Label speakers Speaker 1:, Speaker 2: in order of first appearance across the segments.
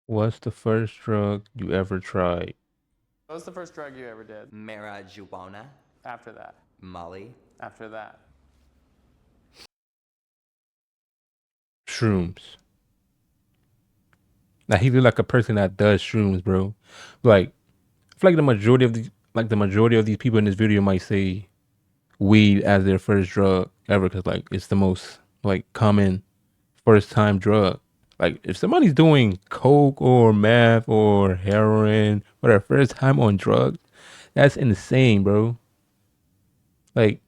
Speaker 1: What's the first drug you ever tried?
Speaker 2: What was the first drug you ever did?
Speaker 3: Marijuana,
Speaker 2: After that.
Speaker 3: Molly.
Speaker 2: After that.
Speaker 1: Shrooms. Now he look like a person that does shrooms, bro. Like, I feel like the majority of these people in this video might say weed as their first drug ever, because like it's the most like common first time drug. Like if somebody's doing coke or meth or heroin for their first time on drugs, that's insane, bro. Like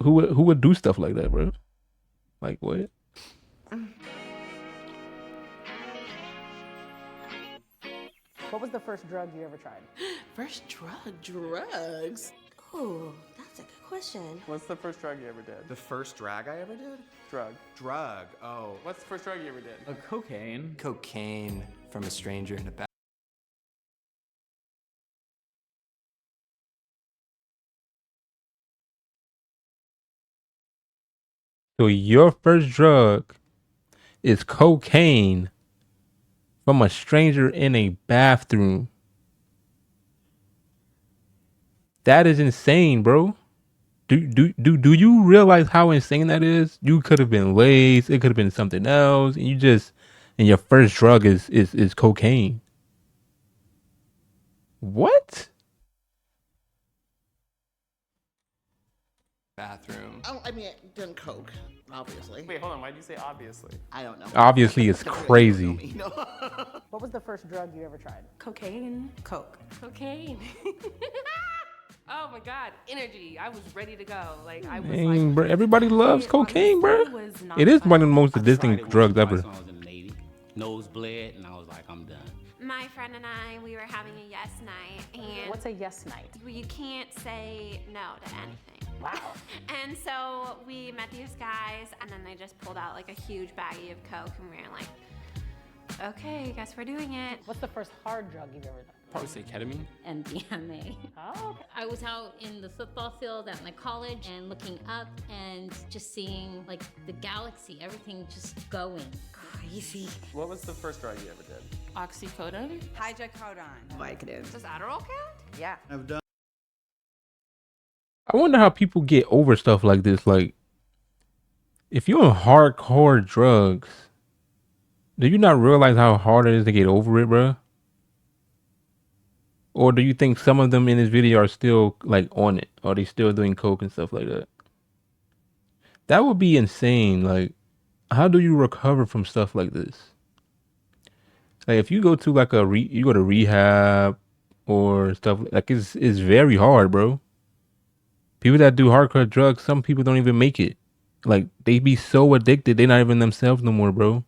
Speaker 1: who would do stuff like that, bro? Like what?
Speaker 4: What was the first drug you ever tried?
Speaker 5: First drugs?
Speaker 6: Oh, that's a good question.
Speaker 2: What's the first drug you ever did?
Speaker 3: The first drag I ever did?
Speaker 2: Drug.
Speaker 3: Drug. Oh.
Speaker 2: What's the first drug you ever did?
Speaker 7: Cocaine.
Speaker 3: Cocaine from a stranger in a bag.
Speaker 1: So your first drug is cocaine from a stranger in a bathroom. That is insane, bro. Do you realize how insane that is? You could have been laced, it could have been something else, and your first drug is cocaine. What?
Speaker 3: Bathroom.
Speaker 5: Oh, I mean, done coke, obviously.
Speaker 2: Wait, hold on. Why'd you say obviously?
Speaker 5: I don't know.
Speaker 1: Obviously it's
Speaker 5: Don't
Speaker 1: crazy.
Speaker 5: know me, no.
Speaker 4: What was the first drug you ever tried?
Speaker 6: Cocaine. Coke.
Speaker 8: Cocaine. Oh my God, energy. I was ready to go. Like I was
Speaker 1: Dang,
Speaker 8: like,
Speaker 1: bro. Everybody loves cocaine, bro.
Speaker 8: was not
Speaker 1: It is
Speaker 8: fun.
Speaker 1: one of the most
Speaker 7: Tried
Speaker 1: addicting
Speaker 7: it
Speaker 1: drugs
Speaker 7: once or
Speaker 1: ever.
Speaker 7: twice when I was in the Navy. Nose bled, and I was like, I'm done.
Speaker 9: My friend and I, we were having a yes night, and
Speaker 4: What's a yes night?
Speaker 9: you can't say no to anything.
Speaker 4: Wow.
Speaker 9: And so we met these guys, and then they just pulled out like a huge baggie of Coke, and we were like, okay, guess we're doing it.
Speaker 4: What's the first hard drug you've ever done?
Speaker 7: Probably say ketamine.
Speaker 10: MDMA.
Speaker 4: Oh, okay.
Speaker 10: I was out in the football field at my college and looking up and just seeing like the galaxy, everything just going crazy.
Speaker 2: What was the first drug you ever did?
Speaker 8: Oxycodone.
Speaker 6: Hydrocodone.
Speaker 5: Vicodin.
Speaker 9: Does Adderall count?
Speaker 4: Yeah.
Speaker 1: I wonder how people get over stuff like this. Like, if you're on hardcore drugs, do you not realize how hard it is to get over it, bro? Or do you think some of them in this video are still like on it? Are they still doing coke and stuff like that? That would be insane. Like, how do you recover from stuff like this? Like, if you go to like you go to rehab or stuff like it's very hard, bro. People that do hardcore drugs, some people don't even make it. Like they be so addicted, they're not even themselves no more, bro.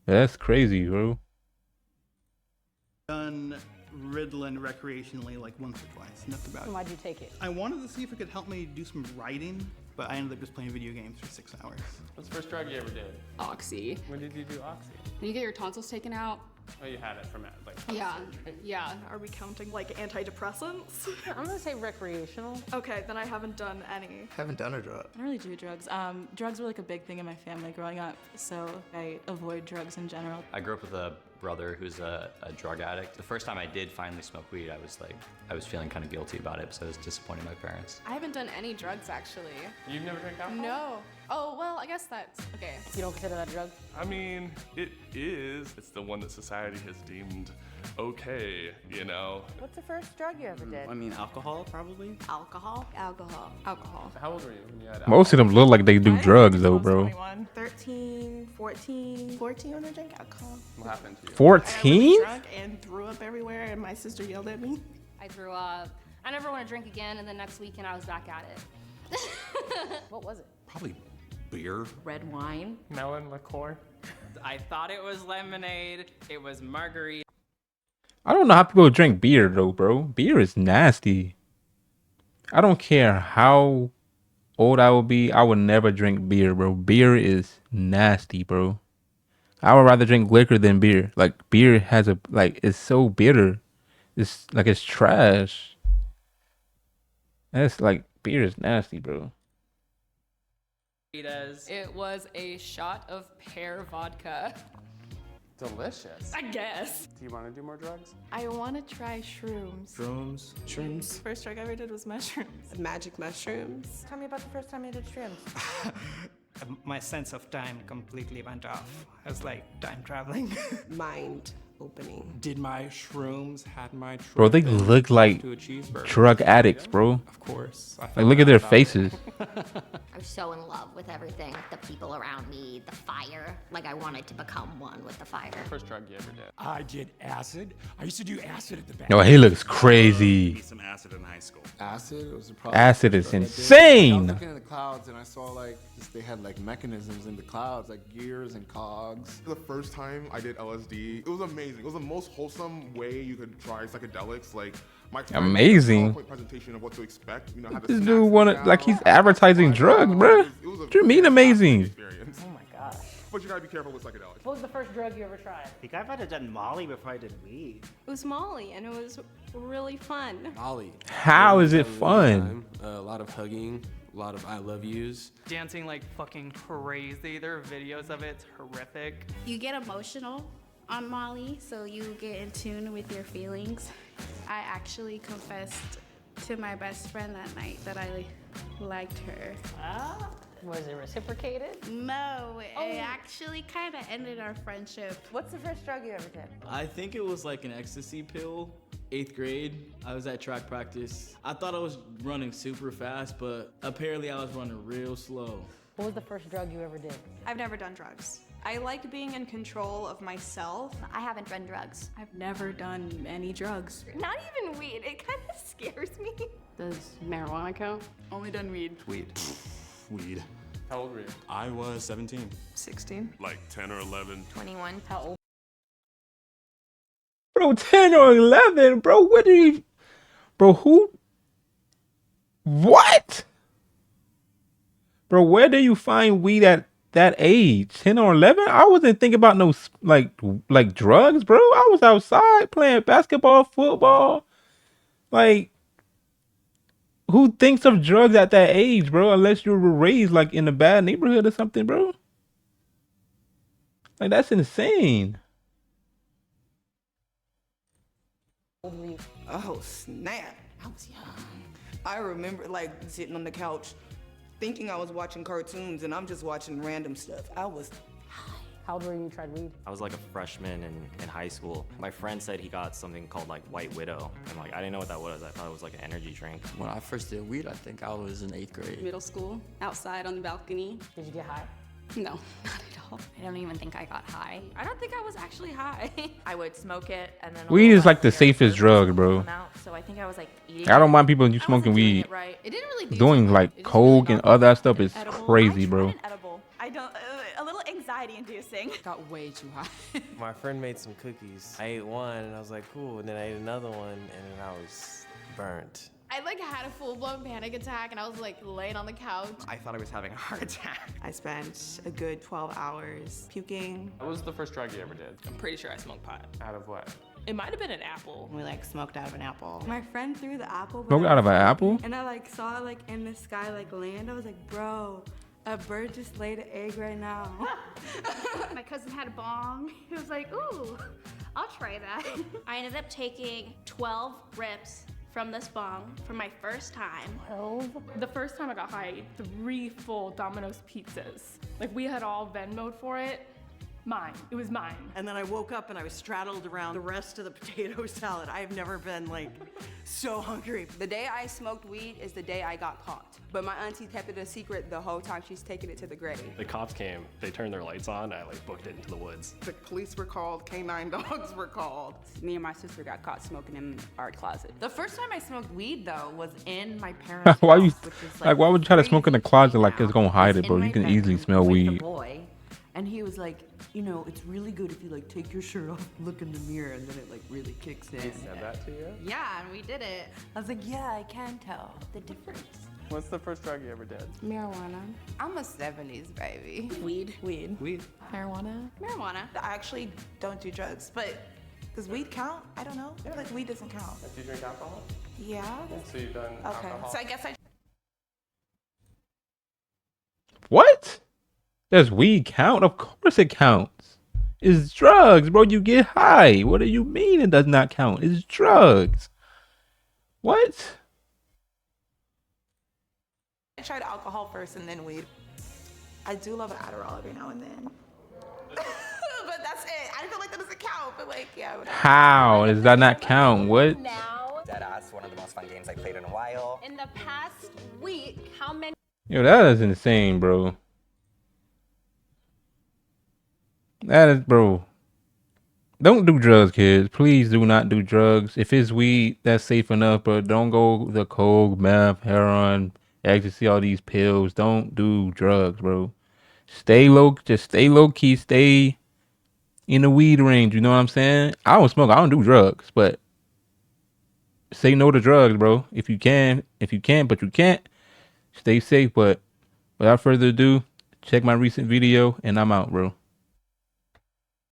Speaker 1: That's crazy, bro.
Speaker 11: Done Ritalin recreationally like once or twice, and that's about
Speaker 4: And
Speaker 11: it.
Speaker 4: why'd you take it?
Speaker 11: I wanted to see if it could help me do some writing, but I ended up just playing video games for 6 hours.
Speaker 2: What's the first drug you ever did?
Speaker 8: Oxy.
Speaker 2: When did you do oxy?
Speaker 8: When you get your tonsils taken out.
Speaker 2: Oh, you had it from it, like
Speaker 8: Yeah.
Speaker 2: surgery.
Speaker 8: Yeah.
Speaker 12: Are we counting like antidepressants?
Speaker 4: I'm gonna say recreational.
Speaker 12: Okay, then I haven't done any.
Speaker 3: Haven't done a drug.
Speaker 12: I don't really do drugs. Drugs were like a big thing in my family growing up, so I avoid drugs in general.
Speaker 7: I grew up with a brother who's a drug addict. The first time I did finally smoke weed, I was feeling kind of guilty about it, so I was disappointing my parents.
Speaker 8: I haven't done any drugs actually.
Speaker 2: You've never drank alcohol?
Speaker 8: No. Oh, well, I guess that's okay.
Speaker 4: You don't consider that a drug?
Speaker 13: I mean, it is. It's the one that society has deemed okay, you know?
Speaker 6: What's the first drug you ever did?
Speaker 7: I mean, alcohol, probably?
Speaker 6: Alcohol. Alcohol.
Speaker 8: Alcohol.
Speaker 2: How old were you when you had alcohol?
Speaker 1: Most of them look like they do drugs though, bro.
Speaker 12: 21.
Speaker 6: 13, 14. 14 when I drank alcohol.
Speaker 2: What happened to you?
Speaker 1: 14?
Speaker 12: Drunk and threw up everywhere, and my sister yelled at me.
Speaker 8: I threw up. I never want to drink again, and then next weekend I was back at it.
Speaker 4: What was it?
Speaker 3: Probably beer.
Speaker 10: Red wine.
Speaker 2: Melon liqueur?
Speaker 7: I thought it was lemonade. It was margarita.
Speaker 1: I don't know how people drink beer though, bro. Beer is nasty. I don't care how old I will be, I would never drink beer, bro. Beer is nasty, bro. I would rather drink liquor than beer. Like beer has it's so bitter. It's like it's trash. That's like beer is nasty, bro.
Speaker 8: It was a shot of pear vodka.
Speaker 2: Delicious.
Speaker 12: I guess.
Speaker 2: Do you want to do more drugs?
Speaker 12: I want to try shrooms.
Speaker 3: Shrooms. Shrooms.
Speaker 12: First drug I ever did was mushrooms.
Speaker 6: Magic mushrooms.
Speaker 4: Tell me about the first time you did shrooms.
Speaker 11: My sense of time completely went off. I was like time traveling.
Speaker 6: Mind opening.
Speaker 3: Did my shrooms had my
Speaker 1: Bro, they look like
Speaker 3: to a cheeseburger?
Speaker 1: drug addicts, bro.
Speaker 3: Of course.
Speaker 1: Like, look at their faces.
Speaker 9: I was so in love with everything, the people around me, the fire. Like I wanted to become one with the fire.
Speaker 2: First drug you ever did?
Speaker 14: I did acid. I used to do acid at the back.
Speaker 1: No, he looks crazy.
Speaker 14: Some acid in high school.
Speaker 15: Acid was the problem.
Speaker 1: Acid is
Speaker 15: I was
Speaker 1: insane.
Speaker 15: looking at the clouds and I saw like they had like mechanisms in the clouds, like gears and cogs.
Speaker 16: The first time I did LSD, it was amazing. It was the most wholesome way you could try psychedelics. Like my
Speaker 1: Amazing.
Speaker 16: PowerPoint presentation of what to expect. You know, how
Speaker 1: This dude wanted, like, he's advertising drugs, bro. What do you mean amazing?
Speaker 16: Experience.
Speaker 4: Oh my gosh.
Speaker 16: But you gotta be careful with psychedelics.
Speaker 4: What was the first drug you ever tried?
Speaker 11: I think I might have done Molly before I did weed.
Speaker 12: It was Molly, and it was really fun.
Speaker 3: Molly.
Speaker 1: How is it fun?
Speaker 3: A lot of hugging, a lot of I love yous.
Speaker 2: Dancing like fucking crazy. There are videos of it. It's horrific.
Speaker 17: You get emotional on Molly, so you get in tune with your feelings. I actually confessed to my best friend that night that I liked her.
Speaker 4: Ah, was it reciprocated?
Speaker 17: No, it actually kind of ended our friendship.
Speaker 4: What's the first drug you ever did?
Speaker 18: I think it was like an ecstasy pill. 8th grade, I was at track practice. I thought I was running super fast, but apparently I was running real slow.
Speaker 4: What was the first drug you ever did?
Speaker 12: I've never done drugs. I like being in control of myself.
Speaker 9: I haven't done drugs.
Speaker 12: I've never done any drugs.
Speaker 9: Not even weed. It kind of scares me.
Speaker 2: Does marijuana count?
Speaker 12: Only done weed.
Speaker 3: Weed.
Speaker 14: Weed.
Speaker 2: How old were you?
Speaker 14: I was 17.
Speaker 12: 16.
Speaker 14: Like 10 or 11.
Speaker 9: 21.
Speaker 4: How old?
Speaker 1: Bro, 10 or 11, bro. What did he... Bro, who... What? Bro, where do you find weed at that age? 10 or 11? I wasn't thinking about no, like drugs, bro. I was outside playing basketball, football. Like, who thinks of drugs at that age, bro? Unless you were raised, like, in a bad neighborhood or something, bro. Like, that's insane.
Speaker 6: Oh, snap. I was young. I remember like sitting on the couch thinking I was watching cartoons and I'm just watching random stuff. I was high.
Speaker 4: How old were you when you tried weed?
Speaker 7: I was like a freshman in high school. My friend said he got something called like White Widow. And like, I didn't know what that was. I thought it was like an energy drink.
Speaker 3: When I first did weed, I think I was in 8th grade.
Speaker 12: Middle school, outside on the balcony.
Speaker 4: Did you get high?
Speaker 12: No, not at all.
Speaker 9: I don't even think I got high.
Speaker 8: I don't think I was actually high.
Speaker 19: I would smoke it and then
Speaker 1: Weed is like the safest drug, bro.
Speaker 19: So I think I was like eating.
Speaker 1: I don't mind people you smoking weed.
Speaker 19: It right. It didn't really
Speaker 1: Doing like coke and other stuff is crazy, bro.
Speaker 12: Edible. I don't. A little anxiety-inducing.
Speaker 19: Got way too high.
Speaker 20: My friend made some cookies. I ate one and I was like, cool. And then I ate another one and then I was burnt.
Speaker 17: I like had a full-blown panic attack and I was like laying on the couch.
Speaker 20: I thought I was having a heart attack.
Speaker 6: I spent a good 12 hours puking.
Speaker 2: What was the first drug you ever did?
Speaker 19: I'm pretty sure I smoked pot.
Speaker 2: Out of what?
Speaker 19: It might have been an apple.
Speaker 6: We like smoked out of an apple.
Speaker 12: My friend threw the apple.
Speaker 1: Smoke out of an apple?
Speaker 12: And I like saw it like in the sky like land. I was like, bro, a bird just laid an egg right now.
Speaker 17: My cousin had a bong. He was like, ooh, I'll try that. I ended up taking 12 rips from this bong for my first time.
Speaker 4: 12?
Speaker 2: The first time I got high, I ate 3 full Domino's pizzas. Like we had all Venmo'd for it. Mine. It was mine.
Speaker 5: And then I woke up and I was straddled around the rest of the potato salad. I've never been like so hungry.
Speaker 21: The day I smoked weed is the day I got caught. But my auntie kept it a secret the whole time she's taking it to the grave.
Speaker 22: The cops came, they turned their lights on, I like booked it into the woods.
Speaker 6: The police were called, canine dogs were called.
Speaker 21: Me and my sister got caught smoking in our closet.
Speaker 19: The first time I smoked weed though was in my parents'
Speaker 1: Why you
Speaker 19: house, which is
Speaker 1: like why would you try to smoke in the closet like it's gonna hide it, bro? You can easily smell weed.
Speaker 19: Boy, and he was like, you know, it's really good if you like take your shirt off, look in the mirror, and then it like really kicks in.
Speaker 2: He said that to you?
Speaker 19: Yeah, and we did it. I was like, yeah, I can tell the difference.
Speaker 2: What's the first drug you ever did?
Speaker 12: Marijuana.
Speaker 19: I'm a 70s baby.
Speaker 6: Weed.
Speaker 2: Weed.
Speaker 12: Marijuana.
Speaker 21: Marijuana.
Speaker 6: I actually don't do drugs, but does weed count? I don't know. I feel like weed doesn't count.
Speaker 2: Do you drink alcohol?
Speaker 6: Yeah.
Speaker 2: So you've done
Speaker 6: Okay.
Speaker 2: alcohol?
Speaker 6: So I guess I
Speaker 1: What? Does weed count? Of course it counts. It's drugs, bro. You get high. What do you mean it does not count? It's drugs. What?
Speaker 6: I tried alcohol first and then weed. I do love an Adderall every now and then. But that's it. I feel like that doesn't count, but like, yeah. Whatever.
Speaker 1: How does that not count? What?
Speaker 10: Deadass, one of the most fun games I played in a while.
Speaker 9: In the past week, how many?
Speaker 1: Yo, that is insane, bro. That is, bro. Don't do drugs, kids. Please do not do drugs. If it's weed, that's safe enough, but don't go the coke, meth, heroin, ecstasy, all these pills. Don't do drugs, bro. Stay low, just stay low key, stay in the weed range. You know what I'm saying? I don't smoke, I don't do drugs, but say no to drugs, bro. If you can, but you can't, stay safe. But without further ado, check my recent video and I'm out, bro.